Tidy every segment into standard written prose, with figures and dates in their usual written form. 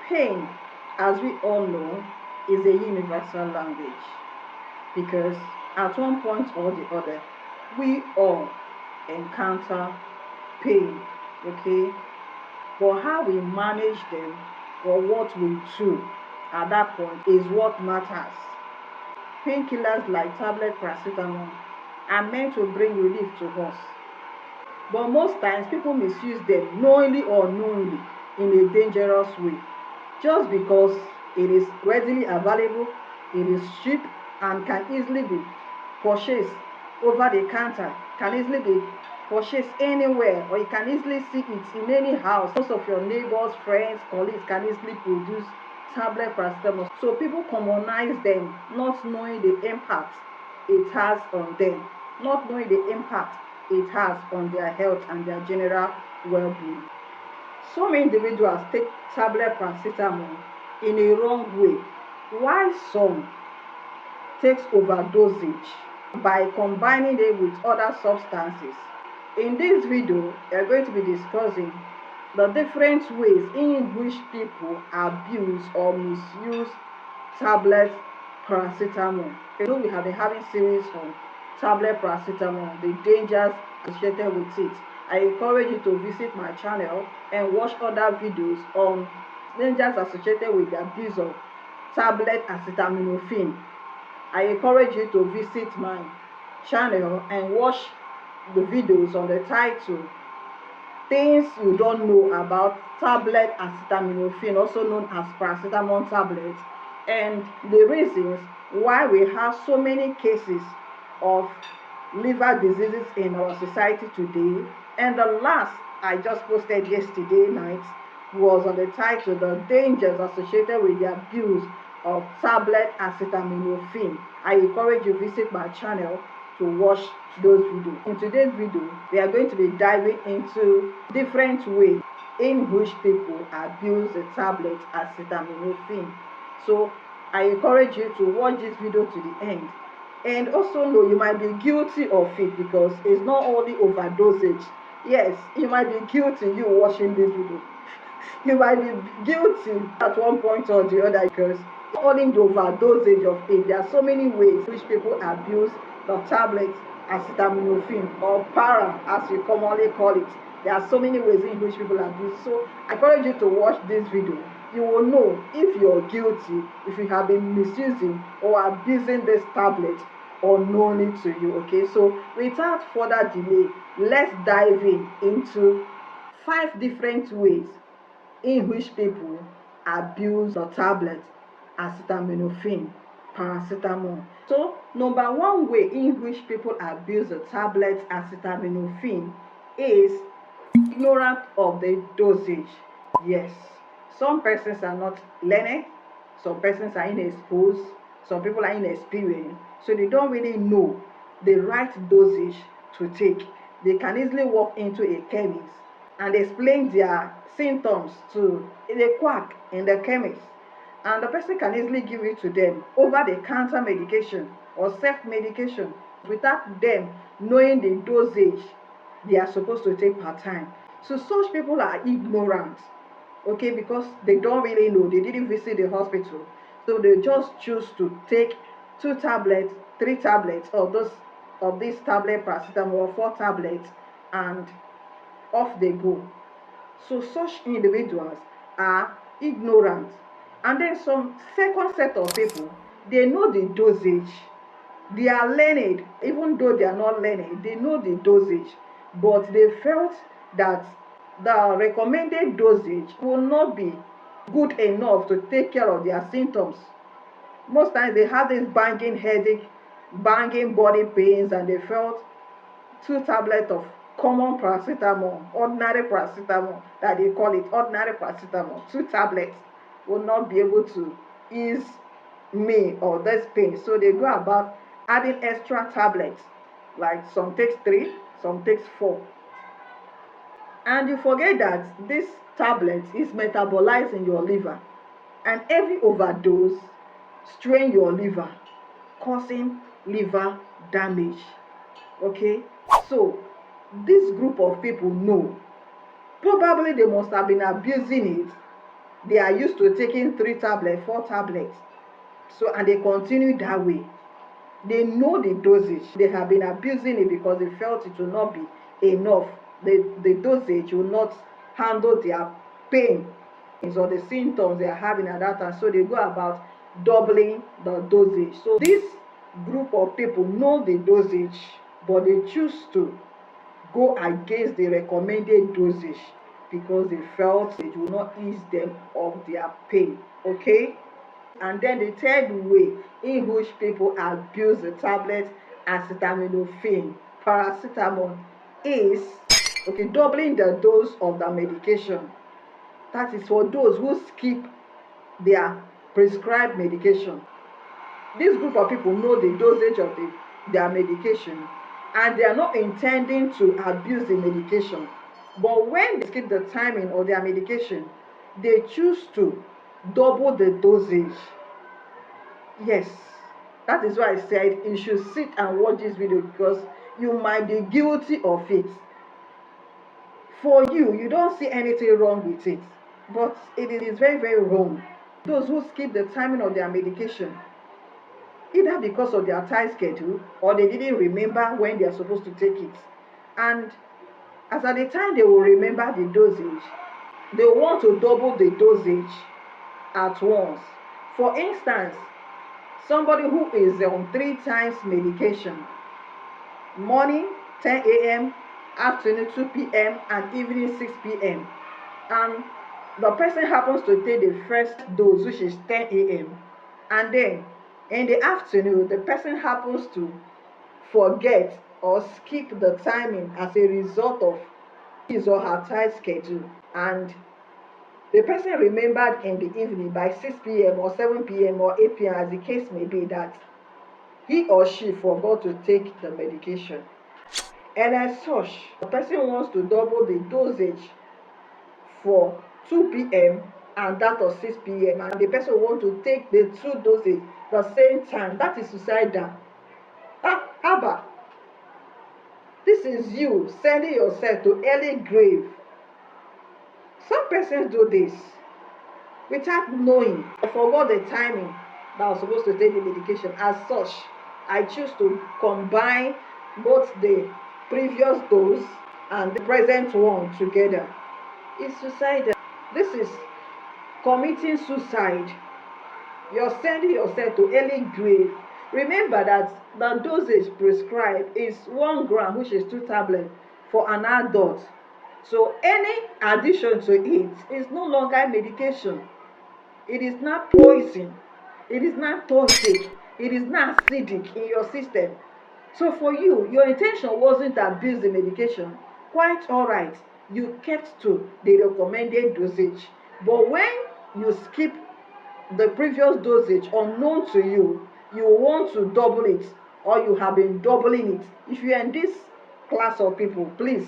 Pain, as we all know, is a universal language because at one point or the other, we all encounter pain, okay? But how we manage them or what we do at that point is what matters. Painkillers like tablet paracetamol are meant to bring relief to us, but most times people misuse them knowingly or unknowingly in a dangerous way. Just because it is readily available, it is cheap and can easily be purchased over the counter, can easily be purchased anywhere, or you can easily see it in any house. Most of your neighbors, friends, colleagues can easily produce tablet paracetamol. So people commonize them, not knowing the impact it has on them, not knowing the impact it has on their health and their general well-being. Some individuals take tablet paracetamol in a wrong way, while some takes overdosage by combining it with other substances. In this video, we are going to be discussing the different ways in which people abuse or misuse tablet paracetamol. You know, we have been having series on tablet paracetamol, the dangers associated with it. I encourage you to visit my channel and watch other videos on dangers associated with the abuse of tablet acetaminophen. I encourage you to visit my channel and watch the videos on the title Things You Don't Know About Tablet Acetaminophen, also known as paracetamol tablets, and the reasons why we have so many cases of liver diseases in our society today. And the last I just posted yesterday night was on the title The Dangers Associated with the Abuse of Tablet Acetaminophen. I encourage you to visit my channel to watch those videos. In today's video, we are going to be diving into different ways in which people abuse the tablet acetaminophen. So I encourage you to watch this video to the end. And also know you might be guilty of it because it's not only overdosage. Yes, you might be guilty, you watching this video. You might be guilty at one point or the other because not only the overdosage of it, there are so many ways in which people abuse the tablet acetaminophen, or para as we commonly call it. There are so many ways in which people abuse. So I encourage you to watch this video. You will know if you're guilty, if you have been misusing or abusing this tablet unknowingly to you. Okay, so without further delay, let's dive into 5 different ways in which people abuse the tablet acetaminophen, paracetamol. So, number one way in which people abuse the tablet acetaminophen is ignorance of the dosage. Yes, some persons are not learned, some persons are inexposed, some people are inexperienced, so they don't really know the right dosage to take. They can easily walk into a chemist and explain their symptoms to the quack in the chemist, and the person can easily give it to them over the counter medication or self medication without them knowing the dosage they are supposed to take per time. So such people are ignorant, okay, because they don't really know, they didn't visit the hospital, so they just choose to take 2 tablets, 3 tablets of this tablet paracetamol, or 4 tablets, and off they go. So such individuals are ignorant. And then some second set of people, they know the dosage. They are learned, even though they are not learned, they know the dosage, but they felt that the recommended dosage will not be good enough to take care of their symptoms. Most times they have this banging headache, banging body pains, and they felt 2 tablets of common paracetamol, ordinary paracetamol that they call it, ordinary paracetamol, 2 tablets will not be able to ease me or this pain. So they go about adding extra tablets, like some takes 3, some takes 4. And you forget that this tablet is metabolized in your liver, and every overdose strain your liver, causing liver damage. Okay, so this group of people know, probably they must have been abusing it they are used to taking 3 tablets, 4 tablets. So, and they continue that way. They know the dosage. They have been abusing it because they felt it will not be enough. The dosage will not handle their pain or the symptoms they are having at that time. So they go about doubling the dosage. So this group of people know the dosage, but they choose to go against the recommended dosage because they felt it will not ease them of their pain. Okay? And then the third way in which people abuse the tablet acetaminophen, paracetamol, is okay, doubling the dose of the medication. That is for those who skip their prescribed medication. This group of people know the dosage of their medication, and they are not intending to abuse the medication. But when they skip the timing of their medication, they choose to double the dosage. Yes, that is why I said you should sit and watch this video because you might be guilty of it. For you, you don't see anything wrong with it, but it is very, very wrong. Those who skip the timing of their medication, either because of their tight schedule or they didn't remember when they are supposed to take it. And as at the time they will remember the dosage, they want to double the dosage at once. For instance, somebody who is on 3 times medication, morning 10 a.m., afternoon 2 p.m., and evening 6 p.m., and the person happens to take the first dose, which is 10 a.m., and then in the afternoon the person happens to forget or skip the timing as a result of his or her tight schedule, and the person remembered in the evening by 6 p.m. or 7 p.m. or 8 p.m., as the case may be, that he or she forgot to take the medication. And as such, the person wants to double the dosage for 2 p.m. and that of 6 p.m. and the person wants to take the 2 doses the same time. That is suicidal. Abba, this is you sending yourself to early grave. Some persons do this without knowing. I forgot the timing that I was supposed to take the medication. As such, I choose to combine both the previous dose and the present one together. It's suicidal. This is committing suicide. You're sending yourself to early grave. Remember that the dosage prescribed is 1 gram, which is 2 tablets for an adult. So any addition to it is no longer medication. It is not poison. It is not toxic. It is not acidic in your system. So for you, your intention wasn't to abuse the medication. Quite all right. You kept to the recommended dosage. But when you skip the previous dosage unknown to you, you want to double it, or you have been doubling it. If you are in this class of people, please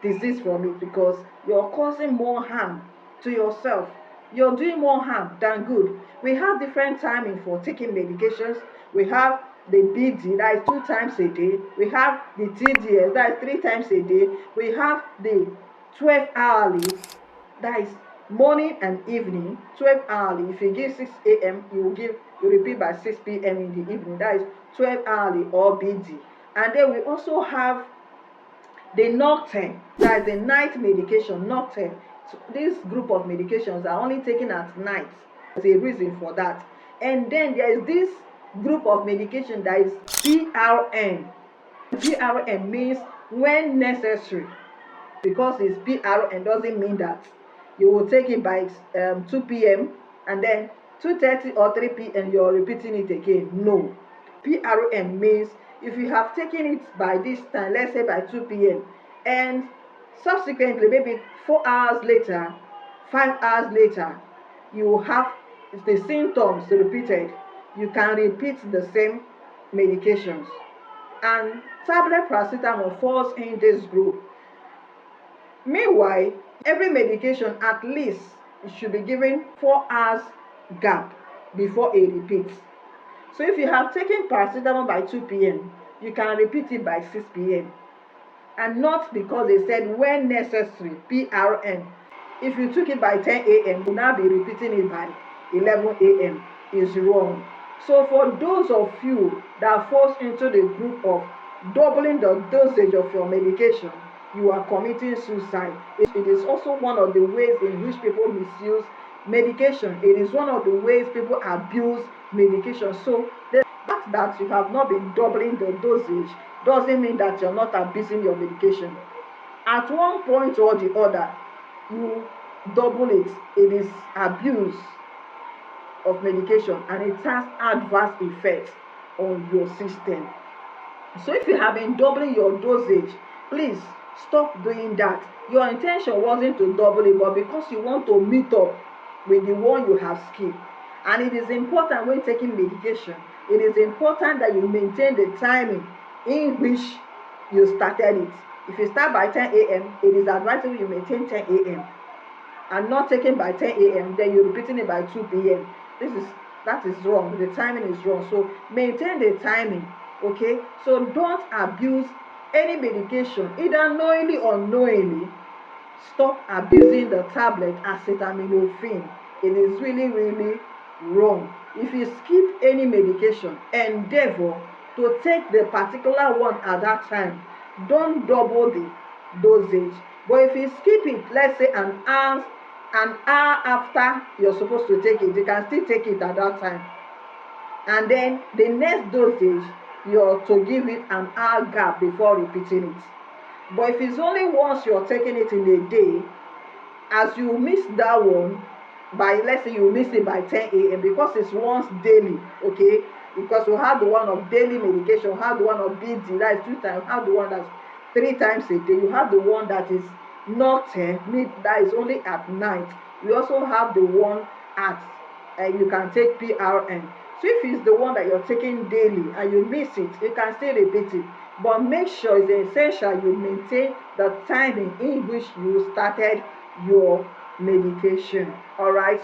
desist from it because you're causing more harm to yourself. You're doing more harm than good. We have different timing for taking medications. We have the BD, that is 2 times a day. We have the TDS, that is 3 times a day. We have the 12 hourly, that is morning and evening, 12 hourly. If you give 6 a.m., you repeat by 6 p.m. in the evening. That is 12 hourly or BD. And then we also have the nocturne, that is the night medication, nocturne. So this group of medications are only taken at night. There's a reason for that. And then there is this group of medication that is PRN. PRN means when necessary. Because it's PRN doesn't mean that you will take it by 2 p.m. and then 2:30 or 3 p.m. you're repeating it again. No. PRN means if you have taken it by this time, let's say by 2 p.m. and subsequently maybe 4 hours later, 5 hours later, you have the symptoms repeated, you can repeat the same medications. And tablet paracetamol falls in this group. Meanwhile, every medication at least should be given 4 hours gap before a repeat. So if you have taken paracetamol by 2 p.m., you can repeat it by 6 p.m. And not because they said when necessary, PRN. if you took it by 10 a.m., you will now be repeating it by 11 a.m. is wrong. So for those of you that falls into the group of doubling the dosage of your medication, you are committing suicide. It is also one of the ways in which people misuse medication. It is one of the ways people abuse medication. So the fact that you have not been doubling the dosage doesn't mean that you're not abusing your medication. At one point or the other, you double it. It is abuse of medication and it has adverse effects on your system. So if you have been doubling your dosage, please stop doing that. Your intention wasn't to double it, but because you want to meet up with the one you have skipped. And it is important when taking medication, it is important that you maintain the timing in which you started it. If you start by 10 a.m., it is advisable you maintain 10 a.m. and not taken by 10 a.m., then you're repeating it by 2 p.m. That is wrong. The timing is wrong. So maintain the timing. Okay, so don't abuse any medication, either knowingly or unknowingly. Stop abusing the tablet acetaminophen. It is really wrong. If you skip any medication, endeavor to take the particular one at that time. Don't double the dosage. But if you skip it, let's say an hour after you're supposed to take it, you can still take it at that time. And then the next dosage, you're to give it an hour gap before repeating it. But if it's only once you're taking it in a day, as you miss that one, by let's say you miss it by 10 a.m. because it's once daily, okay? Because we have the one of daily medication, we have the one of BD, that is 2 times, we have the one that's 3 times a day, you have the one that is not that is only at night. We also have the one at you can take PRN. So if it's the one that you're taking daily and you miss it, you can still repeat it. But make sure it's essential you maintain the timing in which you started your medication. All right.